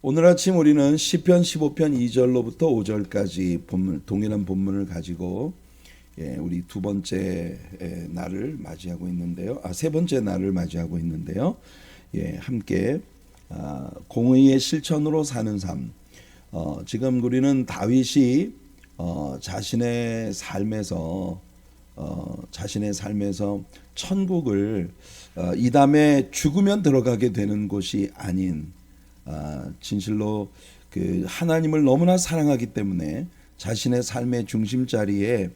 오늘 아침 우리는 시편 15편 2절로부터 5절까지 본문, 동일한 본문을 가지고 우리 두 번째 날을 맞이하고 있는데요. 세 번째 날을 맞이하고 있는데요. 함께 공의의 실천으로 사는 삶. 지금 우리는 다윗이 자신의 삶에서 천국을 이담에 죽으면 들어가게 되는 곳이 아닌 진실로 그 하나님을 너무나 사랑하기 때문에 자신의 삶의 중심 자리에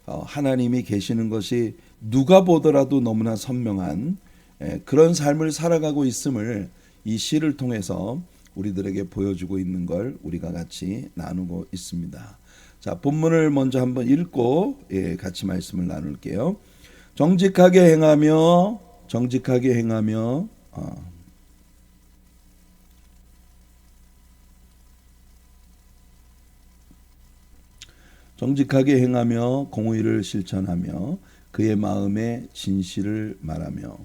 하나님이 계시는 것이 누가 보더라도 너무나 선명한 그런 삶을 살아가고 있음을 이 시를 통해서 우리들에게 보여주고 있는 걸 우리가 같이 나누고 있습니다. 자, 본문을 먼저 한번 읽고 같이 말씀을 나눌게요. 정직하게 행하며 정직하게 행하며 공의를 실천하며 그의 마음에 진실을 말하며.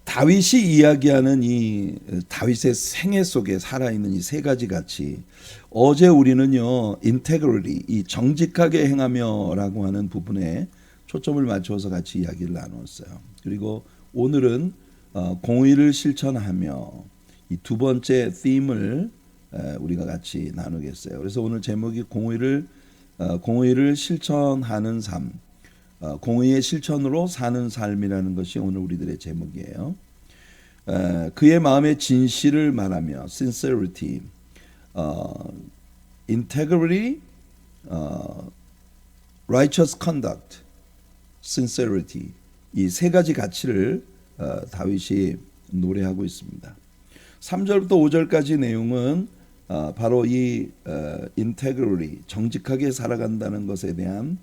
다윗이 이야기하는 이 다윗의 생애 속에 살아있는 이 세 가지 가치. 어제 우리는요 integrity, 이 정직하게 행하며라고 하는 부분에 초점을 맞춰서 같이 이야기를 나눴어요. 그리고 오늘은 공의를 실천하며 이 두 번째 theme을 우리가 같이 나누겠어요. 그래서 오늘 제목이 공의를 실천하는 삶, 공의의 실천으로 사는 삶이라는 것이 오늘 우리들의 제목이에요. 그의 마음의 진실을 말하며 sincerity, integrity, righteous conduct, sincerity, 이 세 가지 가치를 다윗이 노래하고 있습니다. 3절부터 5절까지 내용은 바로 이 integrity, 정직하게 살아간다는 것에 대한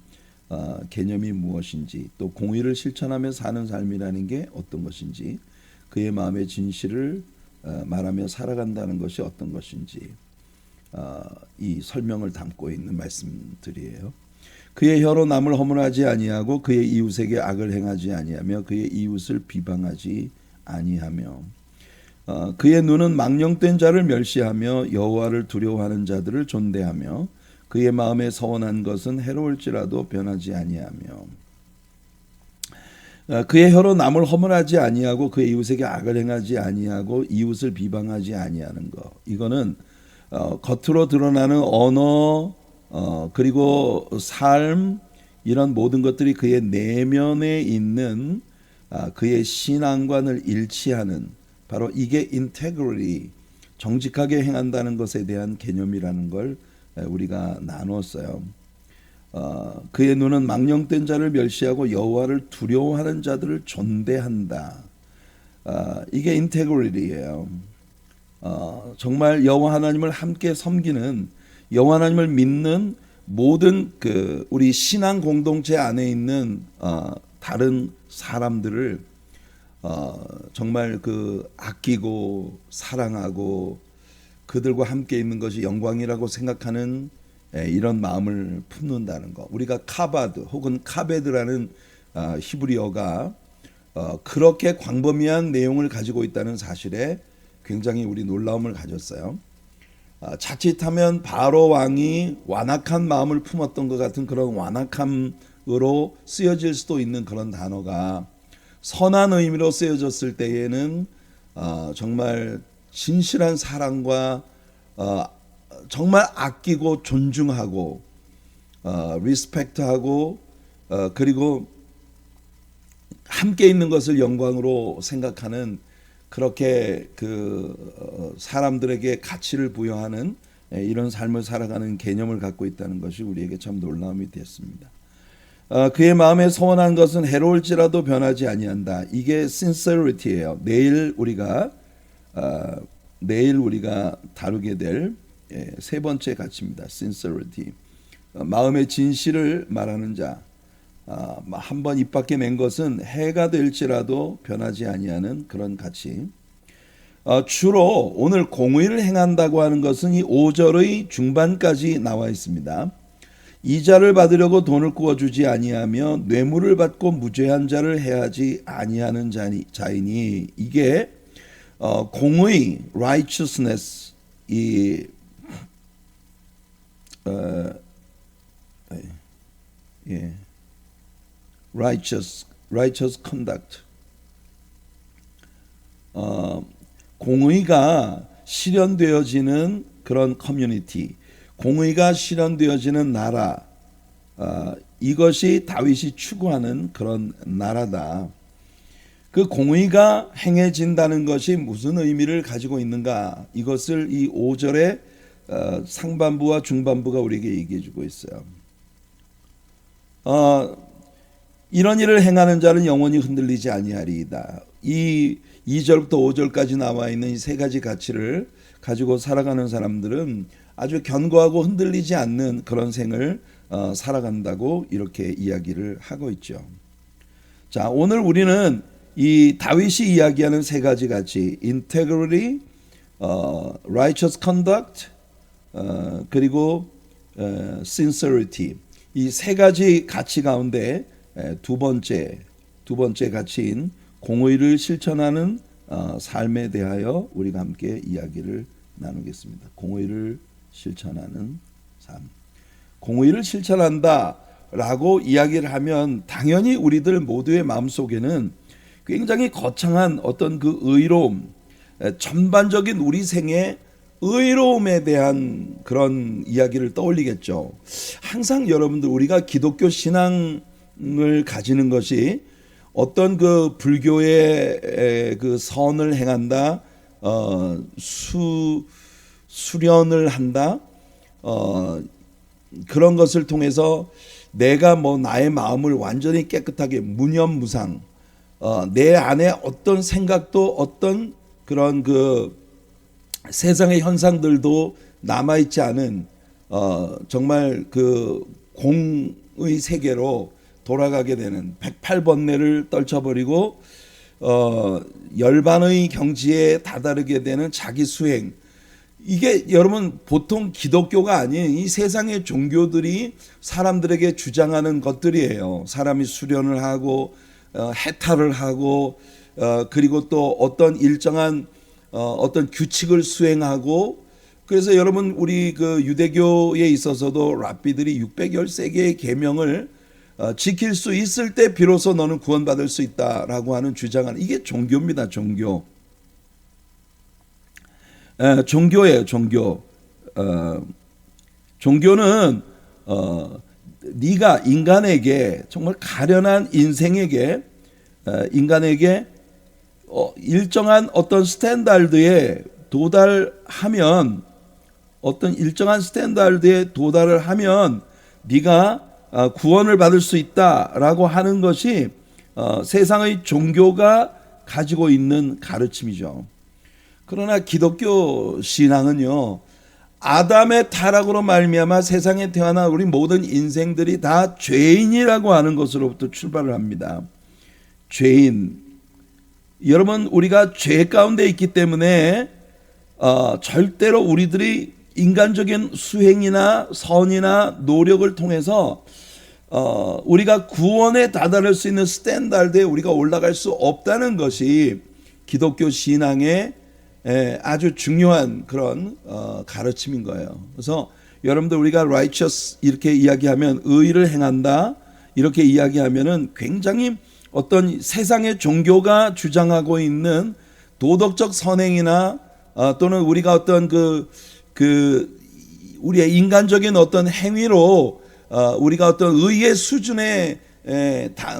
개념이 무엇인지, 또 공의를 실천하며 사는 삶이라는 게 어떤 것인지, 그의 마음의 진실을 말하며 살아간다는 것이 어떤 것인지 이 설명을 담고 있는 말씀들이에요. 그의 혀로 남을 허물하지 아니하고 그의 이웃에게 악을 행하지 아니하며 그의 이웃을 비방하지 아니하며 그의 눈은 망령된 자를 멸시하며 여호와를 두려워하는 자들을 존대하며 그의 마음에 서원한 것은 해로울지라도 변하지 아니하며 그의 혀로 남을 허물하지 아니하고 그의 이웃에게 악을 행하지 아니하고 이웃을 비방하지 아니하는 것. 이거는 겉으로 드러나는 언어 그리고 삶, 이런 모든 것들이 그의 내면에 있는 그의 신앙관을 일치하는, 바로 이게 integrity, 정직하게 행한다는 것에 대한 개념이라는 걸 우리가 나눴어요. 그의 눈은 망령된 자를 멸시하고 여호와를 두려워하는 자들을 존대한다. 이게 인테그리티예요. 정말 여호와 하나님을 함께 섬기는, 여호와 하나님을 믿는 모든 그 우리 신앙 공동체 안에 있는 다른 사람들을 정말 그 아끼고 사랑하고 그들과 함께 있는 것이 영광이라고 생각하는 이런 마음을 품는다는 것. 우리가 카바드 혹은 카베드라는 히브리어가 그렇게 광범위한 내용을 가지고 있다는 사실에 굉장히 우리 놀라움을 가졌어요. 자칫하면 바로 왕이 완악한 마음을 품었던 것 같은 그런 완악함으로 쓰여질 수도 있는 그런 단어가 선한 의미로 쓰여졌을 때에는 정말 진실한 사랑과 정말 아끼고 존중하고 리스펙트하고 그리고 함께 있는 것을 영광으로 생각하는, 그렇게 그 사람들에게 가치를 부여하는 이런 삶을 살아가는 개념을 갖고 있다는 것이 우리에게 참 놀라움이 됐습니다. 그의 마음에 서원한 것은 해로울지라도 변하지 아니한다. 이게 sincerity예요. 내일 우리가 다루게 될 세 번째 가치입니다. sincerity. 마음의 진실을 말하는 자. 한번 입 밖에 낸 것은 해가 될지라도 변하지 아니하는 그런 가치. 주로 오늘 공의를 행한다고 하는 것은 이 5절의 중반까지 나와 있습니다. 이자를 받으려고 돈을 구워주지 아니하며 뇌물을 받고 무죄한 자를 해하지 아니하는 자이니, 이게 공의 righteousness 이 예. righteous conduct 공의가 실현되어지는 그런 커뮤니티, 공의가 실현되어지는 나라, 이것이 다윗이 추구하는 그런 나라다. 그 공의가 행해진다는 것이 무슨 의미를 가지고 있는가? 이것을 이 5절의 상반부와 중반부가 우리에게 얘기해 주고 있어요. 이런 일을 행하는 자는 영원히 흔들리지 아니하리이다. 이 2절부터 5절까지 나와 있는 이 세 가지 가치를 가지고 살아가는 사람들은 아주 견고하고 흔들리지 않는 그런 생을 살아간다고 이렇게 이야기를 하고 있죠. 자, 오늘 우리는 이 다윗이 이야기하는 세 가지 가치, integrity, righteous conduct, 그리고 sincerity, 이 세 가지 가치 가운데 두 번째 가치인 공의를 실천하는 삶에 대하여 우리가 함께 이야기를 나누겠습니다. 공의를 실천하는 삶. 공의를 실천한다라고 이야기를 하면 당연히 우리들 모두의 마음속에는 굉장히 거창한 어떤 그 의로움, 전반적인 우리 생의 의로움에 대한 그런 이야기를 떠올리겠죠. 항상 여러분들 우리가 기독교 신앙을 가지는 것이 어떤 그 불교의 그 선을 행한다, 수련을 한다, 그런 것을 통해서 내가 뭐 나의 마음을 완전히 깨끗하게 무념무상, 내 안에 어떤 생각도 어떤 그런 그 세상의 현상들도 남아있지 않은 정말 그 공의 세계로 돌아가게 되는 108번뇌를 떨쳐버리고 열반의 경지에 다다르게 되는 자기 수행. 이게 여러분 보통 기독교가 아닌 이 세상의 종교들이 사람들에게 주장하는 것들이에요. 사람이 수련을 하고 해탈을 하고 그리고 또 어떤 일정한 어떤 규칙을 수행하고, 그래서 여러분 우리 그 유대교에 있어서도 랍비들이 613개의 계명을 지킬 수 있을 때 비로소 너는 구원받을 수 있다라고 하는 주장은 이게 종교입니다. 종교예요. 종교는 네가 인간에게 정말 가련한 인생에게 인간에게 일정한 어떤 스탠다드에 도달하면 어떤 일정한 스탠다드에 도달을 하면 네가 구원을 받을 수 있다라고 하는 것이 세상의 종교가 가지고 있는 가르침이죠. 그러나 기독교 신앙은요, 아담의 타락으로 말미암아 세상에 태어난 우리 모든 인생들이 다 죄인이라고 하는 것으로부터 출발을 합니다. 죄인. 여러분 우리가 죄 가운데 있기 때문에 절대로 우리들이 인간적인 수행이나 선이나 노력을 통해서 우리가 구원에 다다를 수 있는 스탠다드에 우리가 올라갈 수 없다는 것이 기독교 신앙의 아주 중요한 그런 가르침인 거예요. 그래서 여러분들 우리가 righteous 이렇게 이야기하면 의를 행한다 이렇게 이야기하면은 굉장히 어떤 세상의 종교가 주장하고 있는 도덕적 선행이나 또는 우리가 어떤 그 우리의 인간적인 어떤 행위로 우리가 어떤 의의 수준에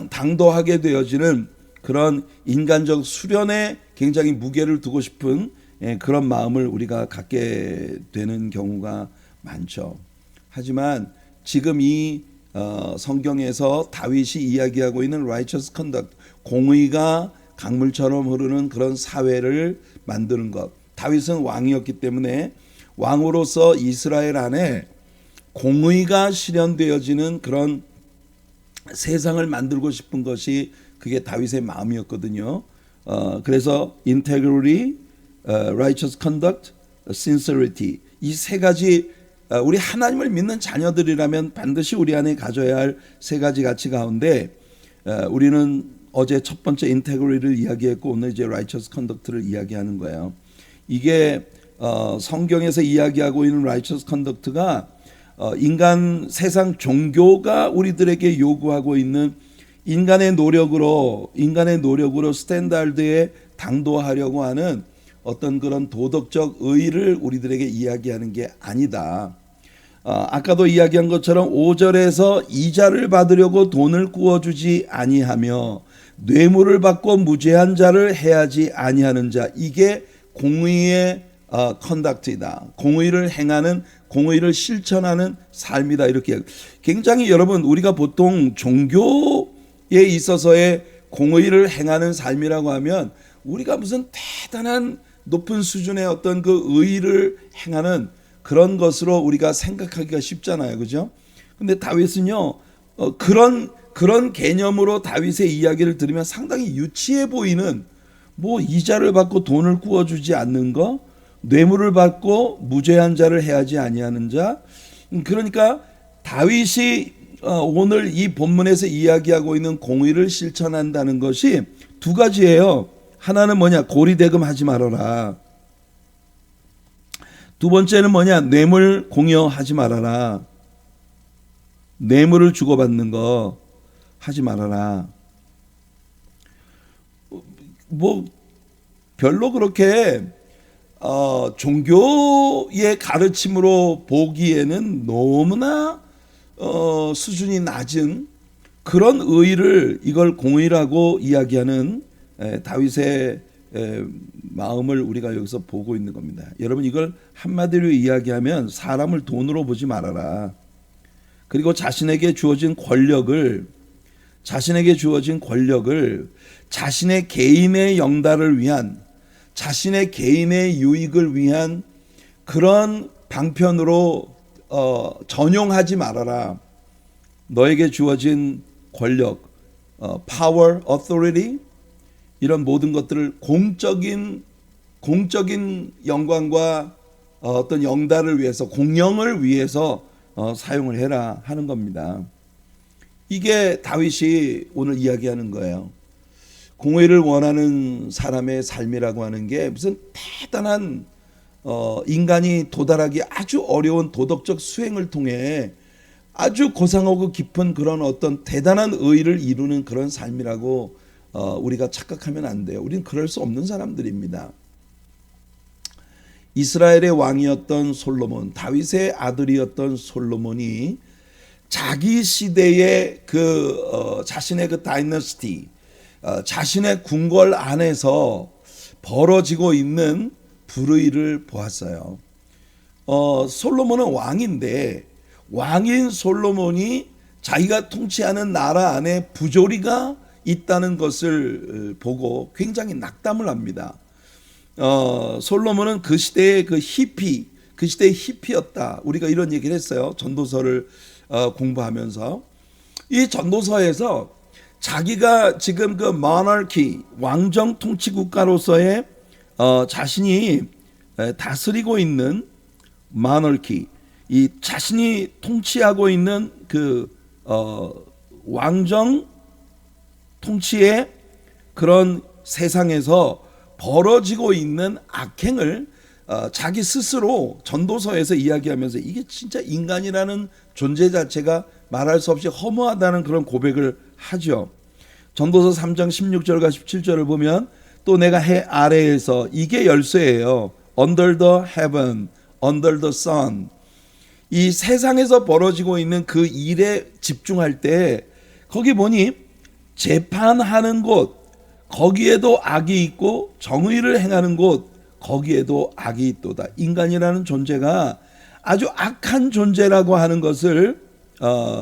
당도하게 되어지는 그런 인간적 수련에 굉장히 무게를 두고 싶은 그런 마음을 우리가 갖게 되는 경우가 많죠. 하지만 지금 이 성경에서 다윗이 이야기하고 있는 righteous conduct, 공의가 강물처럼 흐르는 그런 사회를 만드는 것. 다윗은 왕이었기 때문에 왕으로서 이스라엘 안에 공의가 실현되어지는 그런 세상을 만들고 싶은 것이 그게 다윗의 마음이었거든요. 그래서 integrity, righteous conduct, sincerity 이 세 가지 우리 하나님을 믿는 자녀들이라면 반드시 우리 안에 가져야 할 세 가지 가치 가운데 우리는 어제 첫 번째 인테그리티를 이야기했고 오늘 이제 righteous conduct를 이야기하는 거예요. 이게 성경에서 이야기하고 있는 righteous conduct가 인간 세상 종교가 우리들에게 요구하고 있는 인간의 노력으로 스탠다드에 당도하려고 하는 어떤 그런 도덕적 의의를 우리들에게 이야기하는 게 아니다. 아까도 이야기한 것처럼 5절에서 이자를 받으려고 돈을 구워주지 아니하며 뇌물을 받고 무죄한 자를 해하지 아니하는 자, 이게 공의의 컨덕트이다. 공의를 행하는, 공의를 실천하는 삶이다. 이렇게 굉장히 여러분, 우리가 보통 종교에 있어서의 공의를 행하는 삶이라고 하면 우리가 무슨 대단한 높은 수준의 어떤 그 의의를 행하는 그런 것으로 우리가 생각하기가 쉽잖아요, 그죠? 근데 다윗은요, 그런 개념으로 다윗의 이야기를 들으면 상당히 유치해 보이는, 뭐 이자를 받고 돈을 구워주지 않는 거, 뇌물을 받고 무죄한 자를 해하지 아니하는 자. 그러니까 다윗이 오늘 이 본문에서 이야기하고 있는 공의를 실천한다는 것이 두 가지예요. 하나는 뭐냐? 고리대금 하지 말아라. 두 번째는 뭐냐? 뇌물 공여하지 말아라. 뇌물을 주고받는 거 하지 말아라. 뭐 별로 그렇게 종교의 가르침으로 보기에는 너무나 수준이 낮은 그런 의의를, 이걸 공의라고 이야기하는 다윗의 마음을 우리가 여기서 보고 있는 겁니다. 여러분, 이걸 한마디로 이야기하면 사람을 돈으로 보지 말아라. 그리고 자신에게 주어진 권력을 자신의 개인의 영달을 위한, 자신의 개인의 유익을 위한 그런 방편으로 전용하지 말아라. 너에게 주어진 권력, power, authority, 이런 모든 것들을 공적인 영광과 어떤 영달을 위해서, 공영을 위해서 사용을 해라 하는 겁니다. 이게 다윗이 오늘 이야기하는 거예요. 공의를 원하는 사람의 삶이라고 하는 게 무슨 대단한 인간이 도달하기 아주 어려운 도덕적 수행을 통해 아주 고상하고 깊은 그런 어떤 대단한 의의를 이루는 그런 삶이라고 우리가 착각하면 안 돼요. 우리는 그럴 수 없는 사람들입니다. 이스라엘의 왕이었던 솔로몬, 다윗의 아들이었던 솔로몬이 자기 시대의 자신의 그 다이너스티, 자신의 궁궐 안에서 벌어지고 있는 불의를 보았어요. 솔로몬은 왕인데, 왕인 솔로몬이 자기가 통치하는 나라 안에 부조리가 있다는 것을 보고 굉장히 낙담을 합니다. 솔로몬은 그 시대의 히피였다. 우리가 이런 얘기를 했어요. 전도서를 공부하면서. 이 전도서에서 자기가 지금 그 모나키, 왕정 통치 국가로서의 자신이 다스리고 있는 모나키, 이 자신이 통치하고 있는 그 왕정 통치의 그런 세상에서 벌어지고 있는 악행을 자기 스스로 전도서에서 이야기하면서 이게 진짜 인간이라는 존재 자체가 말할 수 없이 허무하다는 그런 고백을 하죠. 전도서 3장 16절과 17절을 보면 또 내가 해 아래에서, 이게 열쇠예요. Under the heaven, under the sun. 이 세상에서 벌어지고 있는 그 일에 집중할 때 거기 보니 재판하는 곳, 거기에도 악이 있고 정의를 행하는 곳, 거기에도 악이 있도다. 인간이라는 존재가 아주 악한 존재라고 하는 것을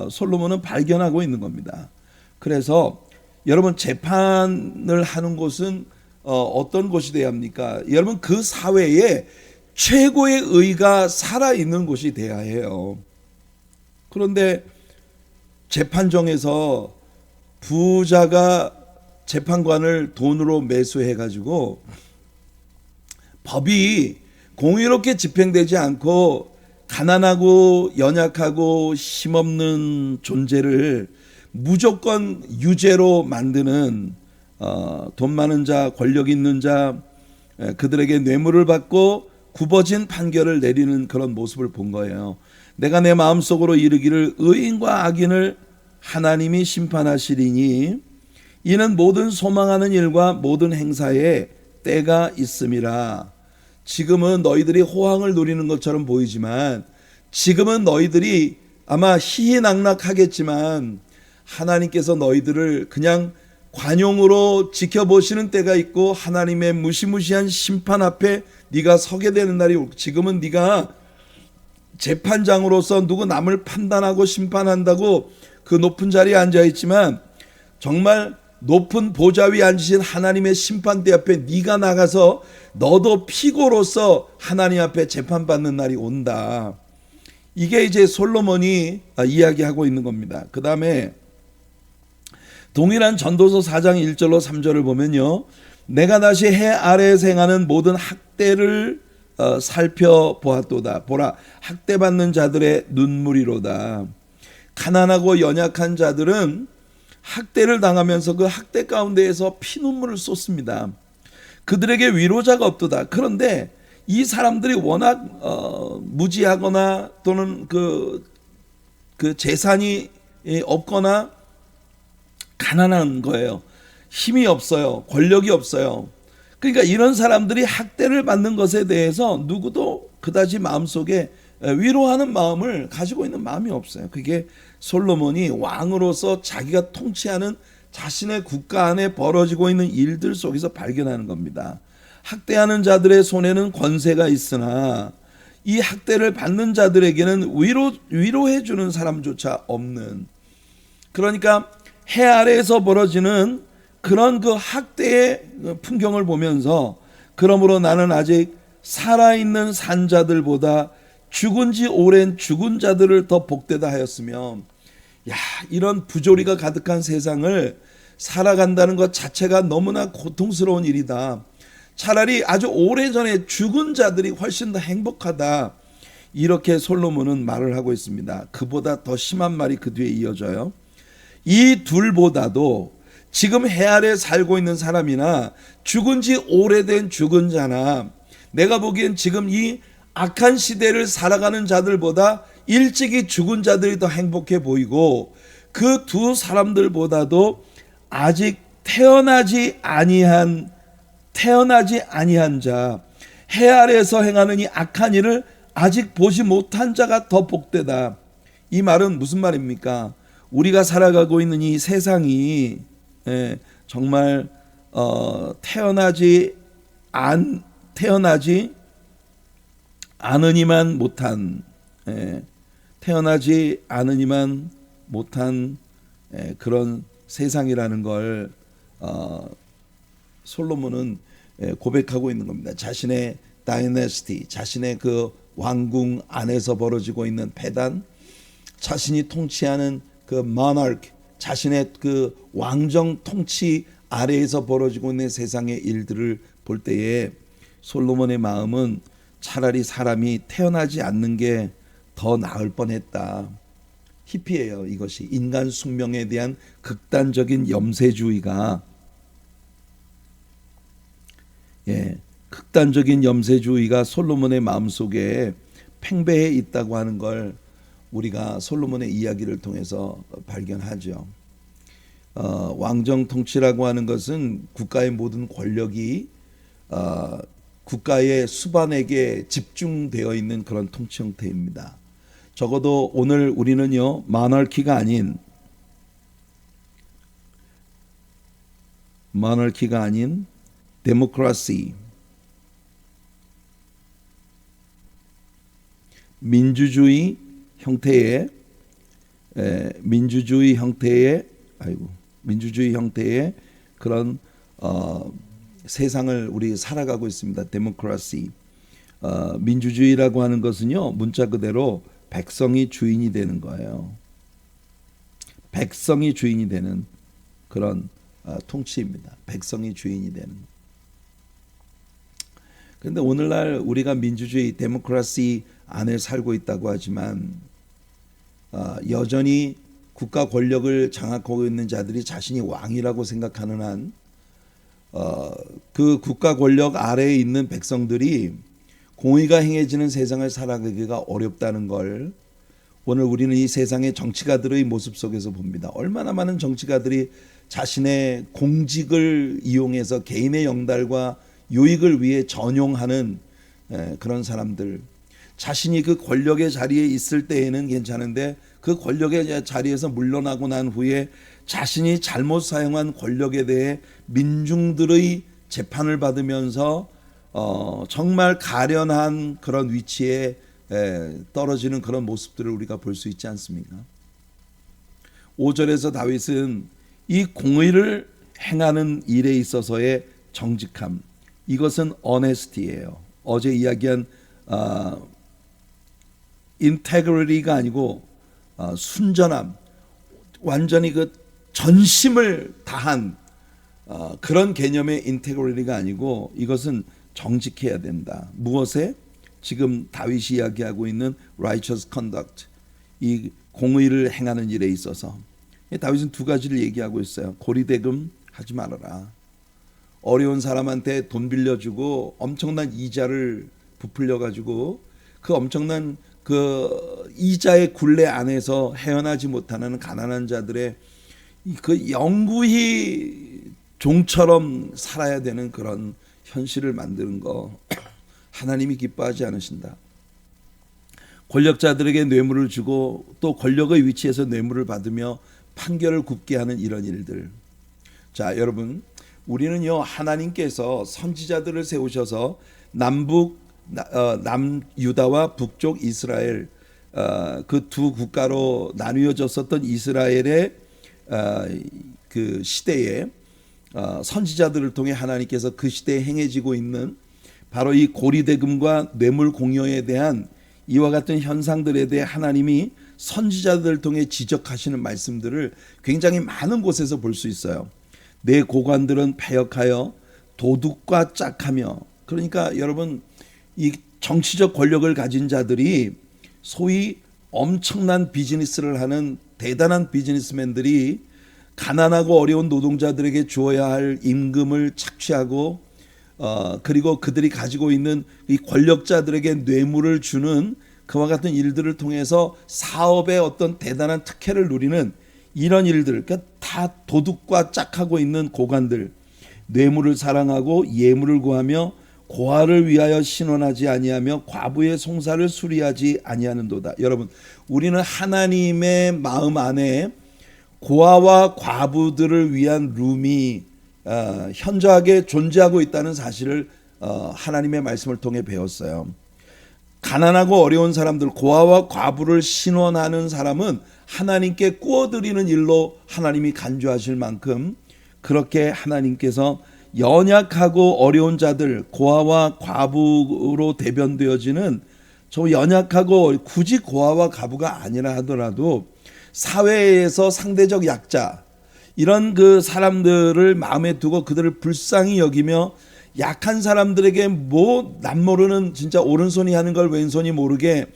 솔로몬은 발견하고 있는 겁니다. 그래서 여러분, 재판을 하는 곳은 어떤 곳이 돼야 합니까? 여러분, 그 사회에 최고의 의가 살아있는 곳이 돼야 해요. 그런데 재판정에서 부자가 재판관을 돈으로 매수해가지고 법이 공의롭게 집행되지 않고 가난하고 연약하고 힘없는 존재를 무조건 유죄로 만드는 돈 많은 자, 권력 있는 자, 그들에게 뇌물을 받고 굽어진 판결을 내리는 그런 모습을 본 거예요. 내가 내 마음속으로 이르기를 의인과 악인을 하나님이 심판하시리니 이는 모든 소망하는 일과 모든 행사에 때가 있음이라. 지금은 너희들이 호황을 누리는 것처럼 보이지만 지금은 너희들이 아마 희희낙낙하겠지만 하나님께서 너희들을 그냥 관용으로 지켜보시는 때가 있고 하나님의 무시무시한 심판 앞에 네가 서게 되는 날이 올. 지금은 네가 재판장으로서 누구 남을 판단하고 심판한다고 그 높은 자리에 앉아 있지만 정말 높은 보좌 위에 앉으신 하나님의 심판대 앞에 네가 나가서 너도 피고로서 하나님 앞에 재판받는 날이 온다. 이게 이제 솔로몬이 이야기하고 있는 겁니다. 그 다음에 동일한 전도서 4장 1절로 3절을 보면요, 내가 다시 해 아래에서 행하는 모든 학대를 살펴보았도다. 보라, 학대받는 자들의 눈물이로다. 가난하고 연약한 자들은 학대를 당하면서 그 학대 가운데에서 피눈물을 쏟습니다. 그들에게 위로자가 없도다. 그런데 이 사람들이 워낙 무지하거나 또는 그 재산이 없거나 가난한 거예요. 힘이 없어요. 권력이 없어요. 그러니까 이런 사람들이 학대를 받는 것에 대해서 누구도 그다지 마음속에 위로하는 마음을 가지고 있는 마음이 없어요. 그게 솔로몬이 왕으로서 자기가 통치하는 자신의 국가 안에 벌어지고 있는 일들 속에서 발견하는 겁니다. 학대하는 자들의 손에는 권세가 있으나 이 학대를 받는 자들에게는 위로해 주는 사람조차 없는, 그러니까 해 아래에서 벌어지는 그런 그 학대의 풍경을 보면서 그러므로 나는 아직 살아있는 산자들보다 죽은 지 오랜 죽은 자들을 더 복되다 하였으며, 이런 부조리가 가득한 세상을 살아간다는 것 자체가 너무나 고통스러운 일이다. 차라리 아주 오래전에 죽은 자들이 훨씬 더 행복하다. 이렇게 솔로몬은 말을 하고 있습니다. 그보다 더 심한 말이 그 뒤에 이어져요. 이 둘보다도 지금 해 아래 살고 있는 사람이나 죽은 지 오래된 죽은 자나 내가 보기엔 지금 이 악한 시대를 살아가는 자들보다 일찍이 죽은 자들이 더 행복해 보이고, 그 두 사람들보다도 아직 태어나지 아니한 자, 해 아래에서 행하는 이 악한 일을 아직 보지 못한 자가 더 복되다. 이 말은 무슨 말입니까? 우리가 살아가고 있는 이 세상이 정말 태어나지 않으니만 못한 그런 세상이라는 걸 솔로몬은 고백하고 있는 겁니다. 자신의 다이내스티, 자신의 그 왕궁 안에서 벌어지고 있는 패단, 자신이 통치하는 그 모나르키, 자신의 그 왕정 통치 아래에서 벌어지고 있는 세상의 일들을 볼 때에 솔로몬의 마음은 차라리 사람이 태어나지 않는 게 더 나을 뻔했다. 히피예요. 이것이 인간 숙명에 대한 극단적인 염세주의가 극단적인 염세주의가 솔로몬의 마음속에 팽배해 있다고 하는 걸 우리가 솔로몬의 이야기를 통해서 발견하죠. 왕정 통치라고 하는 것은 국가의 모든 권력이 국가의 수반에게 집중되어 있는 그런 통치 형태입니다. 적어도 오늘 우리는요, 모나르키가 아닌 데모크라시, 민주주의 형태의 그런 세상을 우리 살아가고 있습니다. 데모크라시. 민주주의라고 하는 것은요, 문자 그대로 백성이 주인이 되는 거예요. 백성이 주인이 되는 그런 통치입니다. 백성이 주인이 되는. 그런데 오늘날 우리가 민주주의, 데모크라시 안에 살고 있다고 하지만 여전히 국가 권력을 장악하고 있는 자들이 자신이 왕이라고 생각하는 한 그 국가 권력 아래에 있는 백성들이 공의가 행해지는 세상을 살아가기가 어렵다는 걸 오늘 우리는 이 세상의 정치가들의 모습 속에서 봅니다. 얼마나 많은 정치가들이 자신의 공직을 이용해서 개인의 영달과 유익을 위해 전용하는 그런 사람들, 자신이 그 권력의 자리에 있을 때에는 괜찮은데 그 권력의 자리에서 물러나고 난 후에 자신이 잘못 사용한 권력에 대해 민중들의 재판을 받으면서 정말 가련한 그런 위치에 떨어지는 그런 모습들을 우리가 볼 수 있지 않습니까? 5절에서 다윗은 이 공의를 행하는 일에 있어서의 정직함, 이것은 honesty예요. 어제 이야기한 인테그리티가 아니고 순전함, 완전히 그 전심을 다한 그런 개념의 인테그리티가 아니고 이것은 정직해야 된다. 무엇에? 지금 다윗이 이야기하고 있는 righteous conduct, 이 공의를 행하는 일에 있어서 다윗은 두 가지를 얘기하고 있어요. 고리대금 하지 말아라. 어려운 사람한테 돈 빌려주고 엄청난 이자를 부풀려 가지고 그 엄청난 그 이자의 굴레 안에서 헤어나지 못하는 가난한 자들의 그 영구히 종처럼 살아야 되는 그런 현실을 만드는 거 하나님이 기뻐하지 않으신다. 권력자들에게 뇌물을 주고 또 권력의 위치에서 뇌물을 받으며 판결을 굽게 하는 이런 일들. 자, 여러분, 우리는요 하나님께서 선지자들을 세우셔서 남유다와 북쪽 이스라엘 그 두 국가로 나뉘어졌었던 이스라엘의 그 시대에 선지자들을 통해 하나님께서 그 시대에 행해지고 있는 바로 이 고리대금과 뇌물 공여에 대한 이와 같은 현상들에 대해 하나님이 선지자들을 통해 지적하시는 말씀들을 굉장히 많은 곳에서 볼 수 있어요. 내 고관들은 패역하여 도둑과 짝하며, 그러니까 여러분 이 정치적 권력을 가진 자들이 소위 엄청난 비즈니스를 하는 대단한 비즈니스맨들이 가난하고 어려운 노동자들에게 주어야 할 임금을 착취하고 그리고 그들이 가지고 있는 이 권력자들에게 뇌물을 주는 그와 같은 일들을 통해서 사업의 어떤 대단한 특혜를 누리는 이런 일들, 그러니까 다 도둑과 짝하고 있는 고관들, 뇌물을 사랑하고 예물을 구하며 고아를 위하여 신원하지 아니하며 과부의 송사를 수리하지 아니하는도다. 여러분, 우리는 하나님의 마음 안에 고아와 과부들을 위한 룸이 현저하게 존재하고 있다는 사실을 하나님의 말씀을 통해 배웠어요. 가난하고 어려운 사람들, 고아와 과부를 신원하는 사람은 하나님께 꾸어드리는 일로 하나님이 간주하실 만큼 그렇게 하나님께서 연약하고 어려운 자들, 고아와 과부로 대변되어지는 저 연약하고 굳이 고아와 과부가 아니라 하더라도 사회에서 상대적 약자, 이런 그 사람들을 마음에 두고 그들을 불쌍히 여기며 약한 사람들에게 뭐 남모르는 진짜 오른손이 하는 걸 왼손이 모르게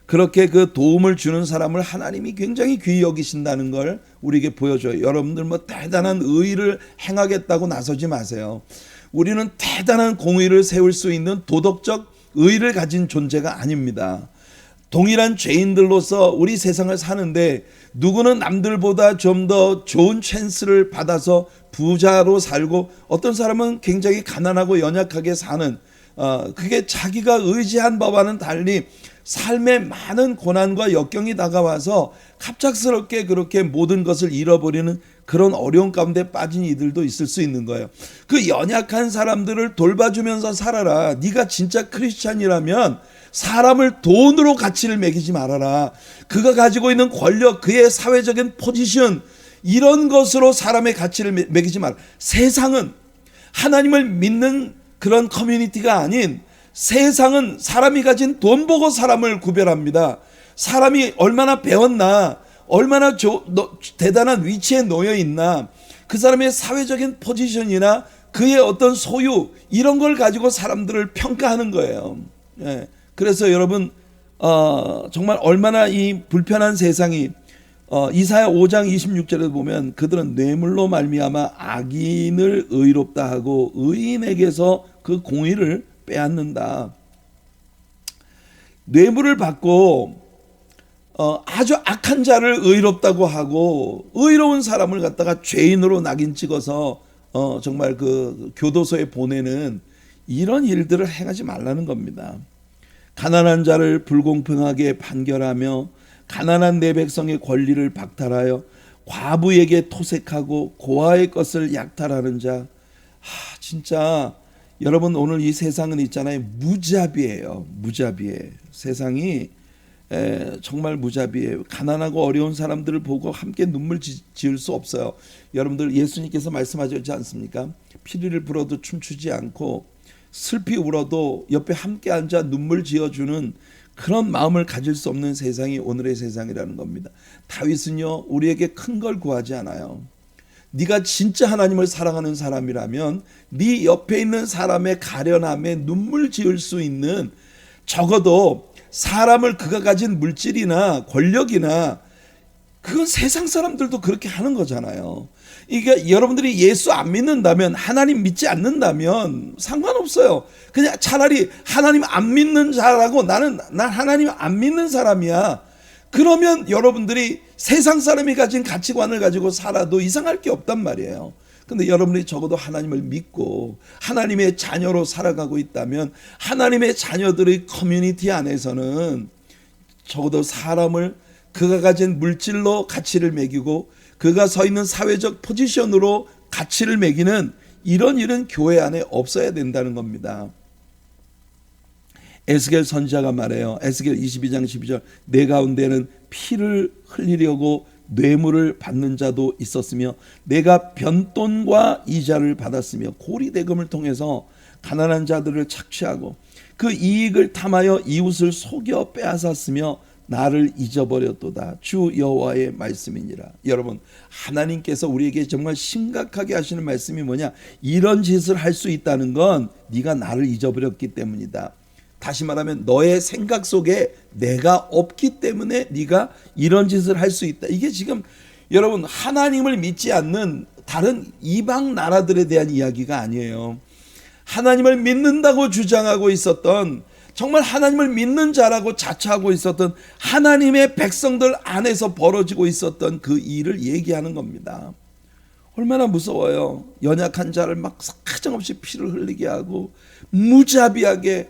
그렇게 그 도움을 주는 사람을 하나님이 굉장히 귀히 여기신다는 걸 우리에게 보여줘요. 여러분들 뭐 대단한 의의를 행하겠다고 나서지 마세요. 우리는 대단한 공의를 세울 수 있는 도덕적 의의를 가진 존재가 아닙니다. 동일한 죄인들로서 우리 세상을 사는데 누구는 남들보다 좀 더 좋은 찬스를 받아서 부자로 살고 어떤 사람은 굉장히 가난하고 연약하게 사는 그게 자기가 의지한 바와는 달리 삶의 많은 고난과 역경이 다가와서 갑작스럽게 그렇게 모든 것을 잃어버리는 그런 어려운 가운데 빠진 이들도 있을 수 있는 거예요. 그 연약한 사람들을 돌봐주면서 살아라. 네가 진짜 크리스찬이라면 사람을 돈으로 가치를 매기지 말아라. 그가 가지고 있는 권력, 그의 사회적인 포지션, 이런 것으로 사람의 가치를 매기지 마라. 세상은 하나님을 믿는 그런 커뮤니티가 아닌, 세상은 사람이 가진 돈 보고 사람을 구별합니다. 사람이 얼마나 배웠나, 얼마나 대단한 위치에 놓여 있나, 그 사람의 사회적인 포지션이나 그의 어떤 소유, 이런 걸 가지고 사람들을 평가하는 거예요. 그래서 여러분 정말 얼마나 이 불편한 세상이 이사야 5장 26절에 보면 그들은 뇌물로 말미암아 악인을 의롭다 하고 의인에게서 그 공의를 빼앗는다. 뇌물을 받고 아주 악한 자를 의롭다고 하고 의로운 사람을 갖다가 죄인으로 낙인 찍어서 정말 그 교도소에 보내는 이런 일들을 행하지 말라는 겁니다. 가난한 자를 불공평하게 판결하며 가난한 내 백성의 권리를 박탈하여 과부에게 토색하고 고아의 것을 약탈하는 자. 진짜 여러분 오늘 이 세상은 있잖아요. 무자비예요. 무자비해. 세상이 정말 무자비해요. 가난하고 어려운 사람들을 보고 함께 눈물 지을 수 없어요. 여러분들 예수님께서 말씀하셨지 않습니까? 피리를 불어도 춤추지 않고 슬피 울어도 옆에 함께 앉아 눈물 지어주는 그런 마음을 가질 수 없는 세상이 오늘의 세상이라는 겁니다. 다윗은요 우리에게 큰 걸 구하지 않아요. 네가 진짜 하나님을 사랑하는 사람이라면 네 옆에 있는 사람의 가련함에 눈물 지을 수 있는 적어도 사람을 그가 가진 물질이나 권력이나 그건 세상 사람들도 그렇게 하는 거잖아요. 이게 여러분들이 예수 안 믿는다면 하나님 믿지 않는다면 상관없어요. 그냥 차라리 하나님 안 믿는 자라고 난 하나님 안 믿는 사람이야. 그러면 여러분들이 세상 사람이 가진 가치관을 가지고 살아도 이상할 게 없단 말이에요. 근데 여러분이 적어도 하나님을 믿고 하나님의 자녀로 살아가고 있다면 하나님의 자녀들의 커뮤니티 안에서는 적어도 사람을 그가 가진 물질로 가치를 매기고 그가 서 있는 사회적 포지션으로 가치를 매기는 이런 일은 교회 안에 없어야 된다는 겁니다. 에스겔 선지자가 말해요. 에스겔 22장 12절 내 가운데는 피를 흘리려고 뇌물을 받는 자도 있었으며 내가 변돈과 이자를 받았으며 고리대금을 통해서 가난한 자들을 착취하고 그 이익을 탐하여 이웃을 속여 빼앗았으며 나를 잊어버렸도다. 주 여호와의 말씀이니라. 여러분 하나님께서 우리에게 정말 심각하게 하시는 말씀이 뭐냐? 이런 짓을 할 수 있다는 건 네가 나를 잊어버렸기 때문이다. 다시 말하면 너의 생각 속에 내가 없기 때문에 네가 이런 짓을 할 수 있다. 이게 지금 여러분 하나님을 믿지 않는 다른 이방 나라들에 대한 이야기가 아니에요. 하나님을 믿는다고 주장하고 있었던 정말 하나님을 믿는 자라고 자처하고 있었던 하나님의 백성들 안에서 벌어지고 있었던 그 일을 얘기하는 겁니다. 얼마나 무서워요. 연약한 자를 막 사정없이 피를 흘리게 하고 무자비하게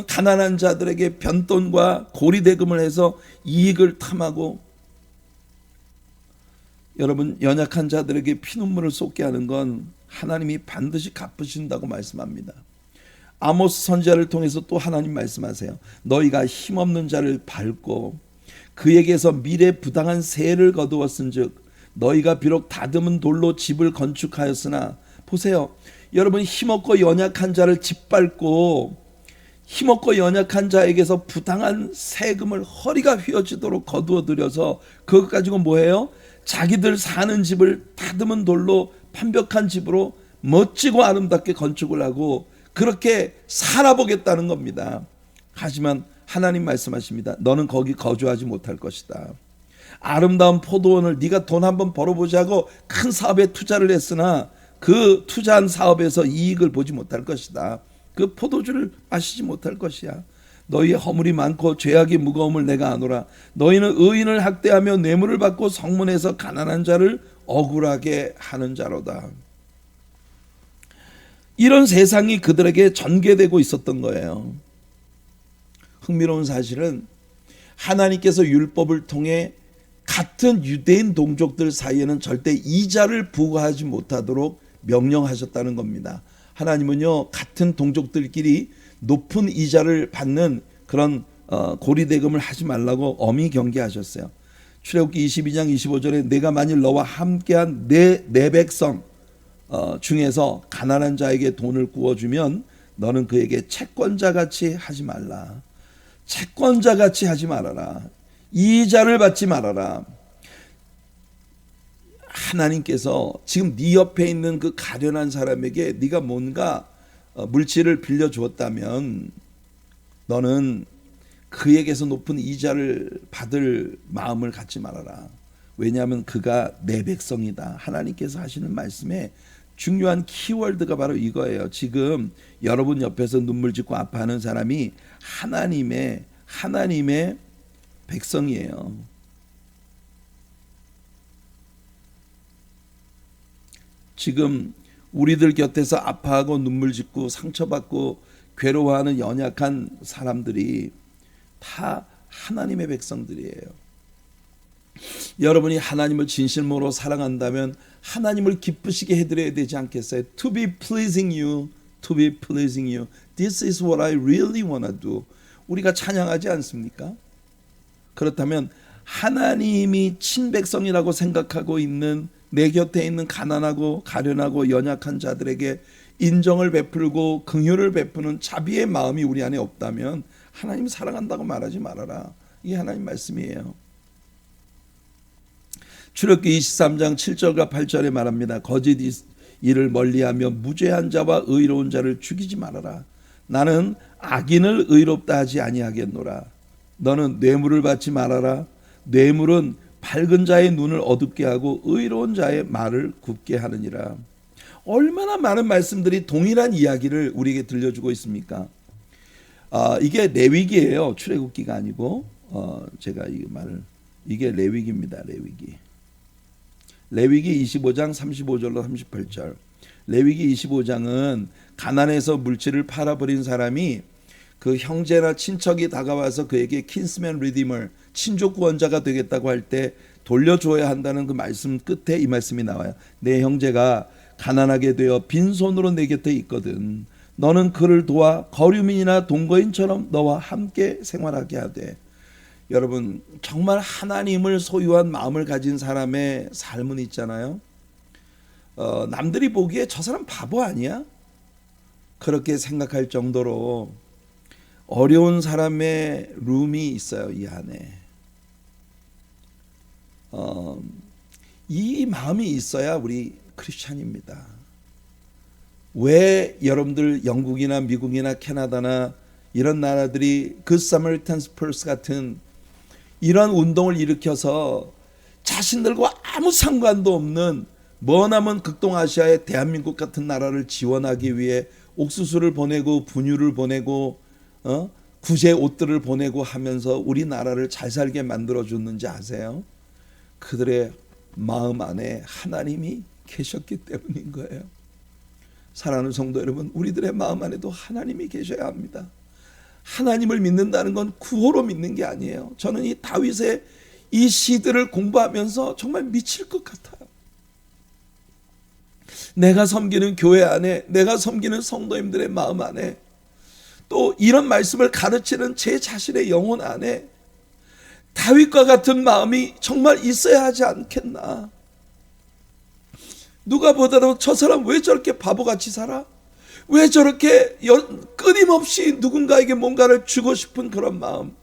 가난한 자들에게 변돈과 고리대금을 해서 이익을 탐하고 여러분 연약한 자들에게 피눈물을 쏟게 하는 건 하나님이 반드시 갚으신다고 말씀합니다. 아모스 선지자를 통해서 또 하나님 말씀하세요. 너희가 힘없는 자를 밟고 그에게서 미래 부당한 세를 거두었은즉 너희가 비록 다듬은 돌로 집을 건축하였으나 보세요. 여러분 힘없고 연약한 자를 짓밟고 힘없고 연약한 자에게서 부당한 세금을 허리가 휘어지도록 거두어 들여서 그것 가지고 뭐해요? 자기들 사는 집을 다듬은 돌로 완벽한 집으로 멋지고 아름답게 건축을 하고 그렇게 살아보겠다는 겁니다. 하지만 하나님 말씀하십니다. 너는 거기 거주하지 못할 것이다. 아름다운 포도원을 네가 돈 한번 벌어보자고 큰 사업에 투자를 했으나 그 투자한 사업에서 이익을 보지 못할 것이다. 그 포도주를 마시지 못할 것이야. 너희의 허물이 많고 죄악이 무거움을 내가 아노라. 너희는 의인을 학대하며 뇌물을 받고 성문에서 가난한 자를 억울하게 하는 자로다. 이런 세상이 그들에게 전개되고 있었던 거예요. 흥미로운 사실은 하나님께서 율법을 통해 같은 유대인 동족들 사이에는 절대 이자를 부과하지 못하도록 명령하셨다는 겁니다. 하나님은요 같은 동족들끼리 높은 이자를 받는 그런 고리대금을 하지 말라고 엄히 경계하셨어요. 출애굽기 22장 25절에 내가 만일 너와 함께한 내 백성 중에서 가난한 자에게 돈을 구워주면 너는 그에게 채권자같이 하지 말라. 채권자같이 하지 말아라. 이자를 받지 말아라. 하나님께서 지금 네 옆에 있는 그 가련한 사람에게 네가 뭔가 물질을 빌려주었다면 너는 그에게서 높은 이자를 받을 마음을 갖지 말아라. 왜냐하면 그가 내 백성이다. 하나님께서 하시는 말씀에 중요한 키워드가 바로 이거예요. 지금 여러분 옆에서 눈물 짓고 아파하는 사람이 하나님의 백성이에요. 지금 우리들 곁에서 아파하고 눈물 짓고 상처받고 괴로워하는 연약한 사람들이 다 하나님의 백성들이에요. 여러분이 하나님을 진심으로 사랑한다면 하나님을 기쁘시게 해드려야 되지 않겠어요? To be pleasing you, to be pleasing you. This is what I really want to do. 우리가 찬양하지 않습니까? 그렇다면 하나님이 친백성이라고 생각하고 있는 내 곁에 있는 가난하고 가련하고 연약한 자들에게 인정을 베풀고 긍휼을 베푸는 자비의 마음이 우리 안에 없다면 하나님 사랑한다고 말하지 말아라. 이게 하나님 말씀이에요. 출애굽기 23장 7절과 8절에 말합니다. 거짓 일을 멀리하며 무죄한 자와 의로운 자를 죽이지 말아라. 나는 악인을 의롭다 하지 아니하겠노라. 너는 뇌물을 받지 말아라. 뇌물은 밝은 자의 눈을 어둡게 하고 의로운 자의 말을 굽게 하느니라. 얼마나 많은 말씀들이 동일한 이야기를 우리에게 들려주고 있습니까? 이게 레위기예요. 출애굽기가 아니고 제가 이 말을 이게 레위기입니다. 레위기 25장 35절로 38절. 레위기 25장은 가난해서 물질을 팔아버린 사람이 그 형제나 친척이 다가와서 그에게 킨스맨 리디머, 친족 구원자가 되겠다고 할 때 돌려줘야 한다는 그 말씀 끝에 이 말씀이 나와요. 내 형제가 가난하게 되어 빈손으로 내 곁에 있거든. 너는 그를 도와 거류민이나 동거인처럼 너와 함께 생활하게 하되. 여러분, 정말 하나님을 소유한 마음을 가진 사람의 삶은 있잖아요. 남들이 보기에 저 사람 바보 아니야? 그렇게 생각할 정도로 어려운 사람의 룸이 있어요. 이 안에 이 마음이 있어야 우리 크리스찬입니다. 왜 여러분들 영국이나 미국이나 캐나다나 이런 나라들이 그 사마리탄 퍼스 같은 이런 운동을 일으켜서 자신들과 아무 상관도 없는 머나먼 극동아시아의 대한민국 같은 나라를 지원하기 위해 옥수수를 보내고 분유를 보내고 구제 옷들을 보내고 하면서 우리나라를 잘 살게 만들어줬는지 아세요? 그들의 마음 안에 하나님이 계셨기 때문인 거예요. 사랑하는 성도 여러분, 우리들의 마음 안에도 하나님이 계셔야 합니다. 하나님을 믿는다는 건 구호로 믿는 게 아니에요. 저는 이 다윗의 이 시들을 공부하면서 정말 미칠 것 같아요. 내가 섬기는 교회 안에, 내가 섬기는 성도님들의 마음 안에, 또 이런 말씀을 가르치는 제 자신의 영혼 안에 다윗과 같은 마음이 정말 있어야 하지 않겠나. 누가 보더라도 저 사람 왜 저렇게 바보같이 살아? 왜 저렇게 끊임없이 누군가에게 뭔가를 주고 싶은 그런 마음.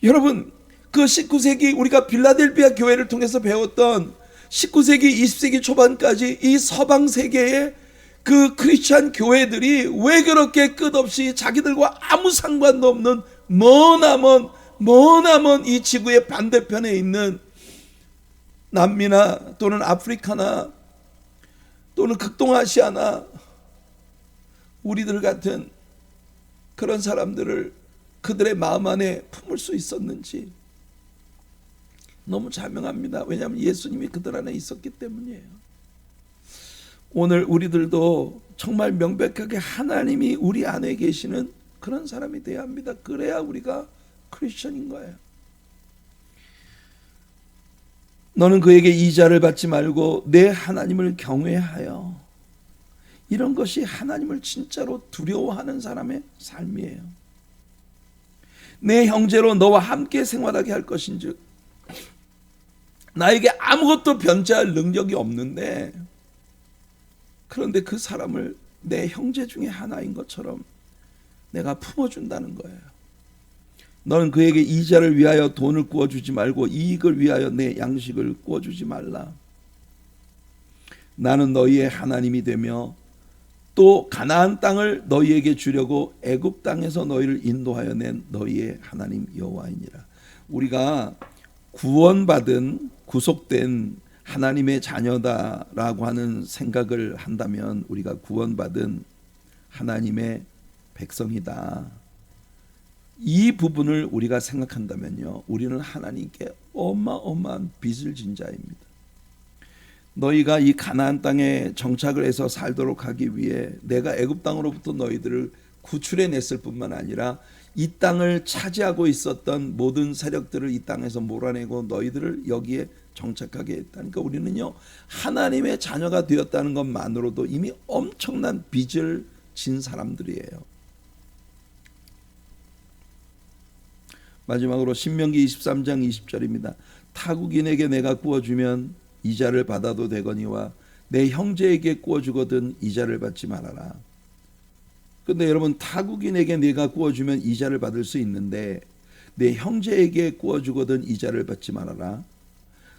여러분, 그 19세기 우리가 빌라델비아 교회를 통해서 배웠던 19세기 20세기 초반까지 이 서방 세계의 그 크리스찬 교회들이 왜 그렇게 끝없이 자기들과 아무 상관도 없는 머나먼 이 지구의 반대편에 있는 남미나 또는 아프리카나 또는 극동아시아나 우리들 같은 그런 사람들을 그들의 마음 안에 품을 수 있었는지 너무 자명합니다. 왜냐하면 예수님이 그들 안에 있었기 때문이에요. 오늘 우리들도 정말 명백하게 하나님이 우리 안에 계시는 그런 사람이 되어야 합니다. 그래야 우리가 크리스천인 거예요. 너는 그에게 이자를 받지 말고 내 하나님을 경외하여. 이런 것이 하나님을 진짜로 두려워하는 사람의 삶이에요. 내 형제로 너와 함께 생활하게 할 것인즉, 나에게 아무것도 변제할 능력이 없는데 그런데 그 사람을 내 형제 중에 하나인 것처럼 내가 품어준다는 거예요. 너는 그에게 이자를 위하여 돈을 구워주지 말고 이익을 위하여 내 양식을 구워주지 말라. 나는 너희의 하나님이 되며 또 가나안 땅을 너희에게 주려고 애굽 땅에서 너희를 인도하여 낸 너희의 하나님 여호와이니라. 우리가 구원받은 구속된 하나님의 자녀다라고 하는 생각을 한다면 우리가 구원받은 하나님의 백성이다. 이 부분을 우리가 생각한다면요, 우리는 하나님께 어마어마한 빚을 진 자입니다. 너희가 이 가나안 땅에 정착을 해서 살도록 하기 위해 내가 애굽 땅으로부터 너희들을 구출해냈을 뿐만 아니라 이 땅을 차지하고 있었던 모든 세력들을 이 땅에서 몰아내고 너희들을 여기에 정착하게 했다니까 우리는요, 하나님의 자녀가 되었다는 것만으로도 이미 엄청난 빚을 진 사람들이에요. 마지막으로 신명기 23장 20절입니다. 타국인에게 내가 구워주면 이자를 받아도 되거니와 내 형제에게 구워주거든 이자를 받지 말아라. 근데 여러분, 타국인에게 내가 구워주면 이자를 받을 수 있는데 내 형제에게 구워주거든 이자를 받지 말아라.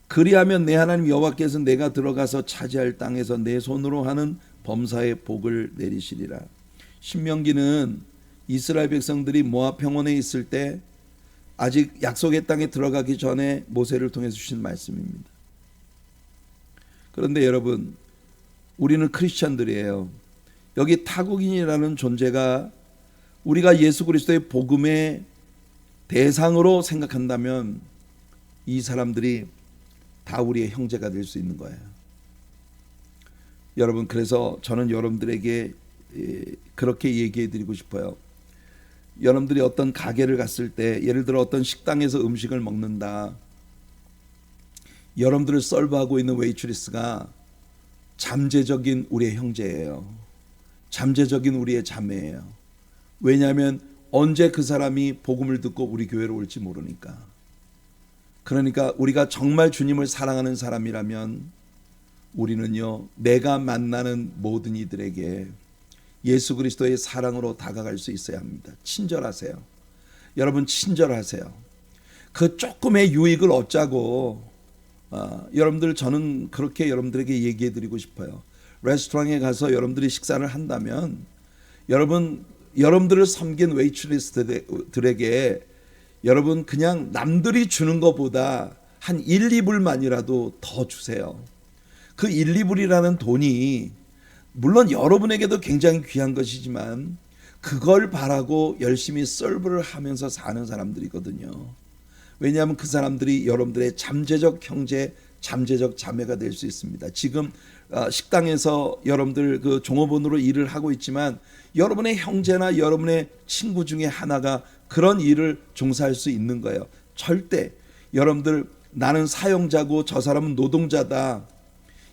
그리하면 내 하나님 여호와께서 내가 들어가서 차지할 땅에서 내 손으로 하는 범사의 복을 내리시리라. 신명기는 이스라엘 백성들이 모압 평원에 있을 때 아직 약속의 땅에 들어가기 전에 모세를 통해서 주신 말씀입니다. 그런데 여러분, 우리는 크리스천들이에요. 여기 타국인이라는 존재가 우리가 예수 그리스도의 복음의 대상으로 생각한다면 이 사람들이 다 우리의 형제가 될 수 있는 거예요. 여러분, 그래서 저는 여러분들에게 그렇게 얘기해 드리고 싶어요. 여러분들이 어떤 가게를 갔을 때, 예를 들어 어떤 식당에서 음식을 먹는다. 여러분들을 서브하고 있는 웨이트리스가 잠재적인 우리의 형제예요. 잠재적인 우리의 자매예요. 왜냐하면 언제 그 사람이 복음을 듣고 우리 교회로 올지 모르니까. 그러니까 우리가 정말 주님을 사랑하는 사람이라면 우리는요, 내가 만나는 모든 이들에게 예수 그리스도의 사랑으로 다가갈 수 있어야 합니다. 친절하세요. 여러분, 친절하세요. 그 조금의 유익을 얻자고 여러분들, 저는 그렇게 여러분들에게 얘기해 드리고 싶어요. 레스토랑에 가서 여러분들이 식사를 한다면 여러분들을 섬긴 웨이트리스트들에게 여러분 그냥 남들이 주는 것보다 한 1, 2불만이라도 더 주세요. 그 1, 2불이라는 돈이 물론 여러분에게도 굉장히 귀한 것이지만 그걸 바라고 열심히 서브를 하면서 사는 사람들이거든요. 왜냐하면 그 사람들이 여러분들의 잠재적 형제, 잠재적 자매가 될 수 있습니다. 지금 식당에서 여러분들 그 종업원으로 일을 하고 있지만 여러분의 형제나 여러분의 친구 중에 하나가 그런 일을 종사할 수 있는 거예요. 절대 여러분들 나는 사용자고 저 사람은 노동자다,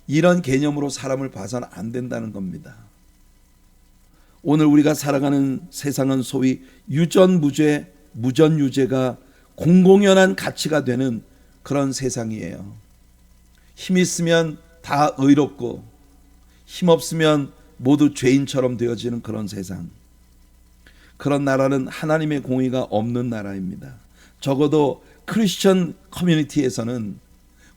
이런 개념으로 사람을 봐서는 안 된다는 겁니다. 오늘 우리가 살아가는 세상은 소위 유전무죄, 무전유죄가 공공연한 가치가 되는 그런 세상이에요. 힘 있으면 다 의롭고 힘 없으면 모두 죄인처럼 되어지는 그런 세상. 그런 나라는 하나님의 공의가 없는 나라입니다. 적어도 크리스천 커뮤니티에서는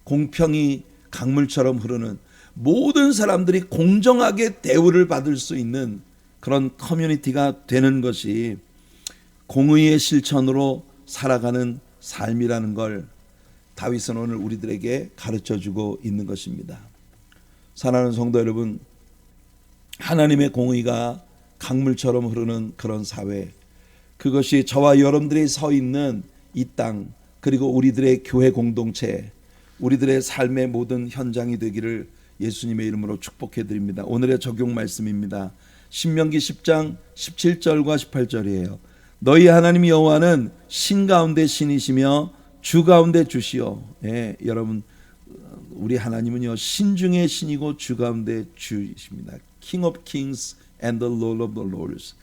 공평이 강물처럼 흐르는, 모든 사람들이 공정하게 대우를 받을 수 있는 그런 커뮤니티가 되는 것이 공의의 실천으로 살아가는 삶이라는 걸 다윗은 오늘 우리들에게 가르쳐주고 있는 것입니다. 사랑하는 성도 여러분, 하나님의 공의가 강물처럼 흐르는 그런 사회, 그것이 저와 여러분들이 서 있는 이 땅, 그리고 우리들의 교회 공동체, 우리들의 삶의 모든 현장이 되기를 예수님의 이름으로 축복해 드립니다. 오늘의 적용 말씀입니다. 신명기 10장 17절과 18절이에요. 너희 하나님 여호와는 신 가운데 신이시며 주 가운데 주시오. 예, 여러분, 우리 하나님은요, 신 중에 신이고 주 가운데 주이십니다. King of Kings and the Lord of the Lords.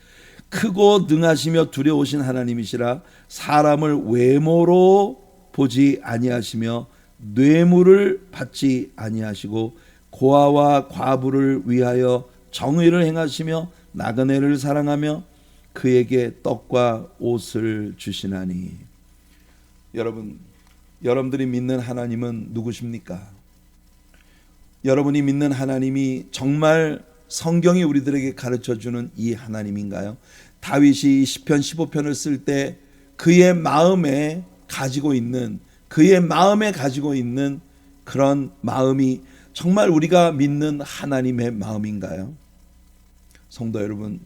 크고 능하시며 두려우신 하나님이시라. 사람을 외모로 보지 아니하시며 뇌물을 받지 아니하시고 고아와 과부를 위하여 정의를 행하시며 나그네를 사랑하며 그에게 떡과 옷을 주시나니. 여러분, 여러분들이 믿는 하나님은 누구십니까? 여러분이 믿는 하나님이 정말 성경이 우리들에게 가르쳐주는 이 하나님인가요? 다윗이 시편 15편을 쓸 때 그의 마음에 가지고 있는 그런 마음이 정말 우리가 믿는 하나님의 마음인가요? 성도 여러분,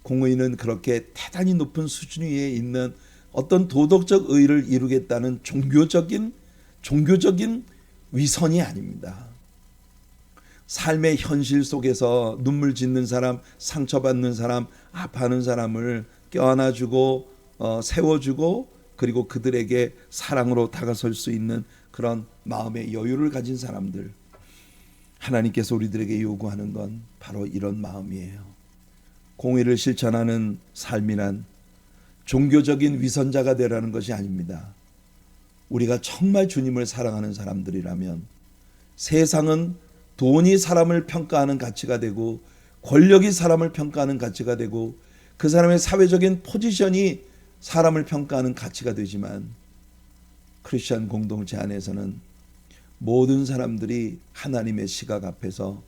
공의는 그렇게 대단히 높은 수준 위에 있는 어떤 도덕적 의를 이루겠다는 종교적인 위선이 아닙니다. 삶의 현실 속에서 눈물 짓는 사람, 상처받는 사람, 아파하는 사람을 껴안아주고 세워주고 그리고 그들에게 사랑으로 다가설 수 있는 그런 마음의 여유를 가진 사람들, 하나님께서 우리들에게 요구하는 건 바로 이런 마음이에요. 공의를 실천하는 삶이란 종교적인 위선자가 되라는 것이 아닙니다. 우리가 정말 주님을 사랑하는 사람들이라면 세상은 돈이 사람을 평가하는 가치가 되고 권력이 사람을 평가하는 가치가 되고 그 사람의 사회적인 포지션이 사람을 평가하는 가치가 되지만 크리스천 공동체 안에서는 모든 사람들이 하나님의 시각 앞에서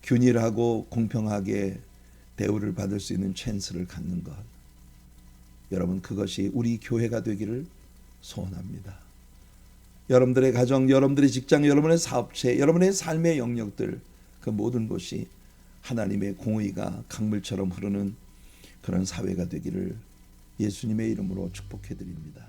균일하고 공평하게 대우를 받을 수 있는 찬스를 갖는 것, 여러분 그것이 우리 교회가 되기를 소원합니다. 여러분들의 가정, 여러분들의 직장, 여러분의 사업체, 여러분의 삶의 영역들, 그 모든 곳이 하나님의 공의가 강물처럼 흐르는 그런 사회가 되기를 예수님의 이름으로 축복해 드립니다.